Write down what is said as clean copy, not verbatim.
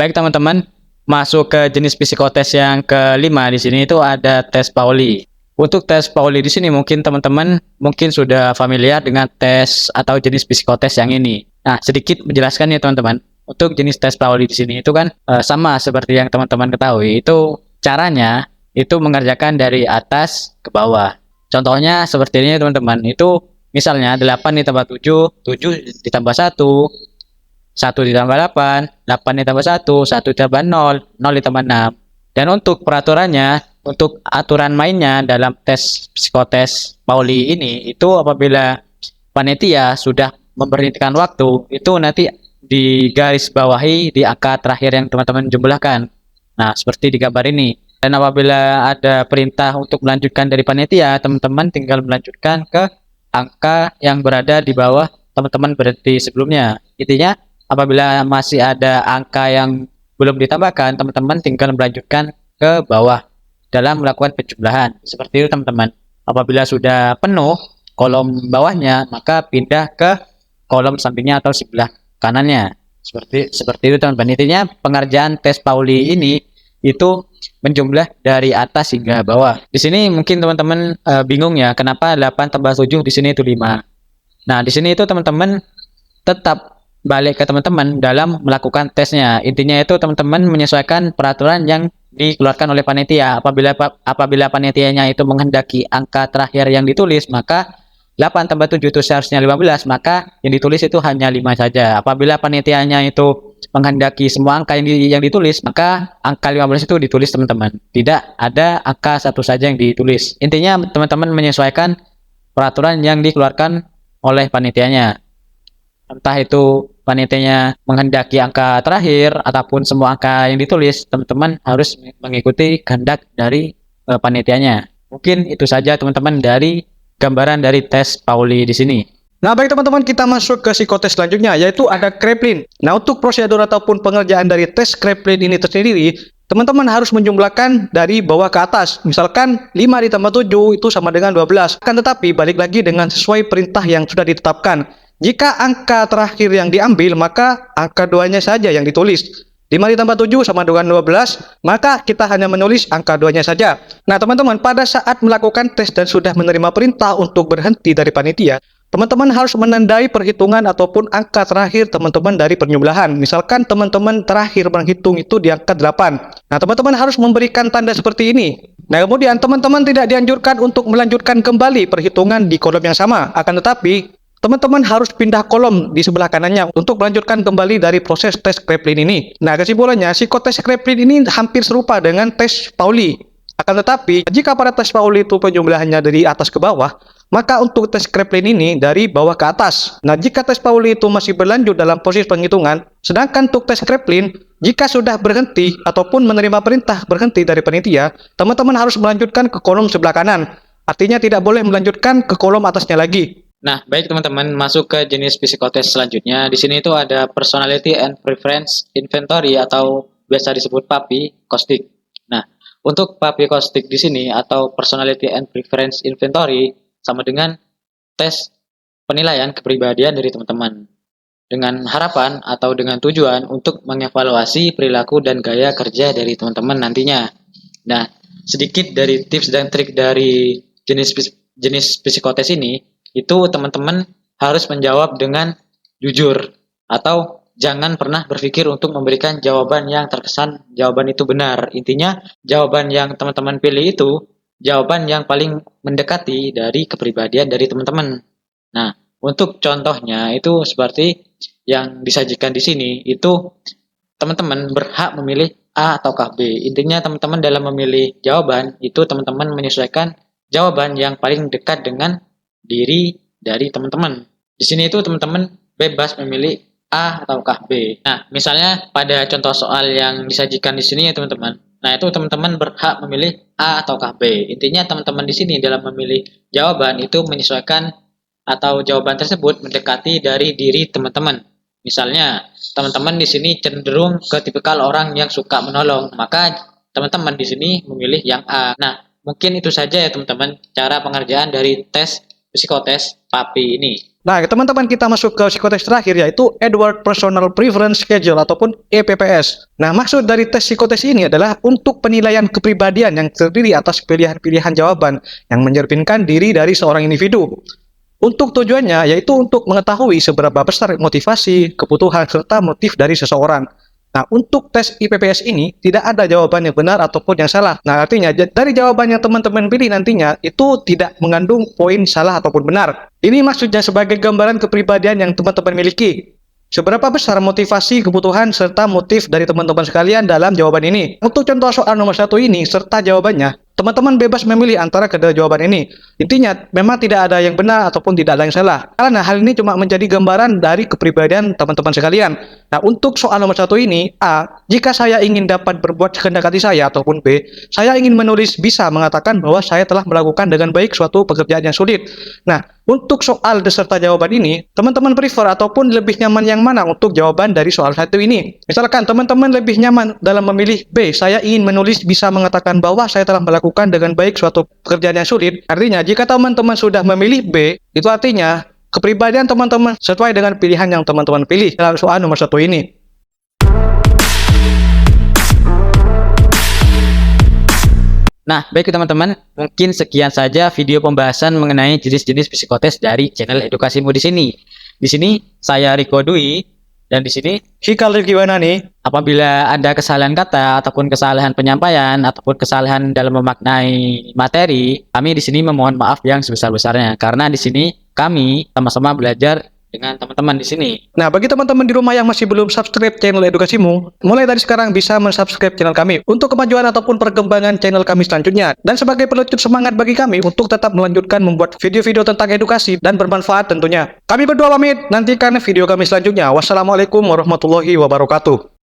Baik teman-teman, masuk ke jenis psikotes yang kelima. Di sini itu ada tes Pauli. Untuk tes Pauli di sini mungkin teman-teman sudah familiar dengan tes atau jenis psikotes yang ini. Nah, sedikit menjelaskan ya teman-teman. Untuk jenis tes Pauli di sini itu kan sama seperti yang teman-teman ketahui. Itu caranya itu mengerjakan dari atas ke bawah. Contohnya seperti ini teman-teman. Itu misalnya 8 ditambah 7, 7 ditambah 1, 1 ditambah 8, 8 ditambah 1, 1 ditambah 0, 0 ditambah 6. Dan untuk peraturannya, untuk aturan mainnya dalam tes psikotes Pauli ini, itu apabila panitia sudah memberhentikan waktu, itu nanti di garis bawahi di angka terakhir yang teman-teman jumlahkan. Nah, seperti di gambar ini. Dan apabila ada perintah untuk melanjutkan dari panitia, teman-teman tinggal melanjutkan ke angka yang berada di bawah teman-teman berhenti sebelumnya. Intinya, apabila masih ada angka yang belum ditambahkan, teman-teman tinggal melanjutkan ke bawah dalam melakukan penjumlahan. Seperti itu teman-teman. Apabila sudah penuh kolom bawahnya, maka pindah ke kolom sampingnya atau sebelah kanannya. Seperti itu teman-teman. Intinya pengerjaan tes Pauli ini itu menjumlah dari atas hingga bawah. Di sini mungkin teman-teman bingung ya, kenapa 8 tambah 7 di sini itu 5. Nah, di sini itu teman-teman tetap balik ke teman-teman dalam melakukan tesnya. Intinya itu teman-teman menyesuaikan peraturan yang dikeluarkan oleh panitia. Apabila panitianya itu menghendaki angka terakhir yang ditulis, maka 8 tambah 7 itu seharusnya 15, maka yang ditulis itu hanya 5 saja. Apabila panitianya itu menghendaki semua angka yang ditulis, maka angka 15 itu ditulis teman-teman. Tidak ada angka satu saja yang ditulis. Intinya teman-teman menyesuaikan peraturan yang dikeluarkan oleh panitianya. Entah itu panitianya menghendaki angka terakhir ataupun semua angka yang ditulis, teman-teman harus mengikuti kehendak dari panitianya. Mungkin itu saja teman-teman dari gambaran dari tes Pauli di sini. Nah, baik teman-teman, kita masuk ke psikotes selanjutnya, yaitu ada Kraepelin. Nah, untuk prosedur ataupun pengerjaan dari tes Kraepelin ini tersendiri, teman-teman harus menjumlahkan dari bawah ke atas. Misalkan 5 ditambah 7 itu sama dengan 12. Akan tetapi balik lagi dengan sesuai perintah yang sudah ditetapkan. Jika angka terakhir yang diambil, maka angka 2-nya saja yang ditulis. 5 ditambah 7 sama dengan 12, maka kita hanya menulis angka 2-nya saja. Nah, teman-teman, pada saat melakukan tes dan sudah menerima perintah untuk berhenti dari panitia, teman-teman harus menandai perhitungan ataupun angka terakhir teman-teman dari penjumlahan. Misalkan teman-teman terakhir menghitung itu di angka 8. Nah, teman-teman harus memberikan tanda seperti ini. Nah, kemudian teman-teman tidak dianjurkan untuk melanjutkan kembali perhitungan di kolom yang sama. Akan tetapi, teman-teman harus pindah kolom di sebelah kanannya untuk melanjutkan kembali dari proses tes Kraepelin ini. Nah, kesimpulannya, psikotes Kraepelin ini hampir serupa dengan tes Pauli. Akan tetapi, jika pada tes Pauli itu penjumlahannya dari atas ke bawah, maka untuk tes Kraepelin ini dari bawah ke atas. Nah, jika tes Pauli itu masih berlanjut dalam proses penghitungan, sedangkan untuk tes Kraepelin, jika sudah berhenti ataupun menerima perintah berhenti dari panitia, teman-teman harus melanjutkan ke kolom sebelah kanan. Artinya tidak boleh melanjutkan ke kolom atasnya lagi. Nah, baik teman-teman, masuk ke jenis psikotes selanjutnya. Di sini itu ada Personality and Preference Inventory atau biasa disebut PAPI Kostik. Nah, untuk PAPI Kostik di sini atau Personality and Preference Inventory sama dengan tes penilaian kepribadian dari teman-teman dengan harapan atau dengan tujuan untuk mengevaluasi perilaku dan gaya kerja dari teman-teman nantinya. Nah, sedikit dari tips dan trik dari jenis psikotes ini, itu teman-teman harus menjawab dengan jujur atau jangan pernah berpikir untuk memberikan jawaban yang terkesan jawaban itu benar. Intinya jawaban yang teman-teman pilih itu jawaban yang paling mendekati dari kepribadian dari teman-teman. Nah, untuk contohnya itu seperti yang disajikan di sini, itu teman-teman berhak memilih A ataukah B. Intinya teman-teman dalam memilih jawaban itu teman-teman menyesuaikan jawaban yang paling dekat dengan diri dari teman-teman. Di sini itu teman-teman bebas memilih A ataukah B. Nah, misalnya pada contoh soal yang disajikan di sini ya teman-teman. Nah, itu teman-teman berhak memilih A ataukah B. Intinya teman-teman di sini dalam memilih jawaban itu menyesuaikan atau jawaban tersebut mendekati dari diri teman-teman. Misalnya, teman-teman di sini cenderung ke tipikal orang yang suka menolong, maka teman-teman di sini memilih yang A. Nah, mungkin itu saja ya teman-teman cara pengerjaan dari tes psikotes PAPI ini. Nah, teman-teman, kita masuk ke psikotes terakhir, yaitu Edward Personal Preference Schedule ataupun EPPS. Nah, maksud dari tes psikotes ini adalah untuk penilaian kepribadian yang terdiri atas pilihan-pilihan jawaban yang mencerminkan diri dari seorang individu. Untuk tujuannya yaitu untuk mengetahui seberapa besar motivasi, kebutuhan, serta motif dari seseorang. Nah, untuk tes IPPS ini tidak ada jawaban yang benar ataupun yang salah. Nah, artinya dari jawaban yang teman-teman pilih nantinya itu tidak mengandung poin salah ataupun benar. Ini maksudnya sebagai gambaran kepribadian yang teman-teman miliki. Seberapa besar motivasi, kebutuhan, serta motif dari teman-teman sekalian dalam jawaban ini. Untuk contoh soal nomor 1 ini serta jawabannya, teman-teman bebas memilih antara kedua jawaban ini. Intinya, memang tidak ada yang benar ataupun tidak ada yang salah. Karena hal ini cuma menjadi gambaran dari kepribadian teman-teman sekalian. Nah, untuk soal nomor 1 ini, A, jika saya ingin dapat berbuat sekehendak hati saya, ataupun B, saya ingin menulis bisa mengatakan bahwa saya telah melakukan dengan baik suatu pekerjaan yang sulit. Nah, untuk soal beserta jawaban ini, teman-teman prefer ataupun lebih nyaman yang mana untuk jawaban dari soal 1 ini? Misalkan teman-teman lebih nyaman dalam memilih B, saya ingin menulis bisa mengatakan bahwa saya telah melakukan dengan baik suatu pekerjaan yang sulit. Artinya, jika teman-teman sudah memilih B, itu artinya kepribadian teman-teman sesuai dengan pilihan yang teman-teman pilih dalam soal nomor 1 ini. Nah, baik teman-teman, mungkin sekian saja video pembahasan mengenai jenis-jenis psikotes dari channel Edukasimu di sini. Di sini saya Riko Dwi, dan di sini Hikal gimana nih? apabila ada kesalahan kata ataupun kesalahan penyampaian ataupun kesalahan dalam memaknai materi, kami di sini memohon maaf yang sebesar-besarnya karena di sini kami sama-sama belajar dengan teman-teman di sini. Nah, bagi teman-teman di rumah yang masih belum subscribe channel Edukasimu, mulai dari sekarang bisa mensubscribe channel kami untuk kemajuan ataupun perkembangan channel kami selanjutnya. Dan sebagai pelucut semangat bagi kami untuk tetap melanjutkan membuat video-video tentang edukasi dan bermanfaat tentunya. Kami berdua pamit, nantikan video kami selanjutnya. Wassalamualaikum warahmatullahi wabarakatuh.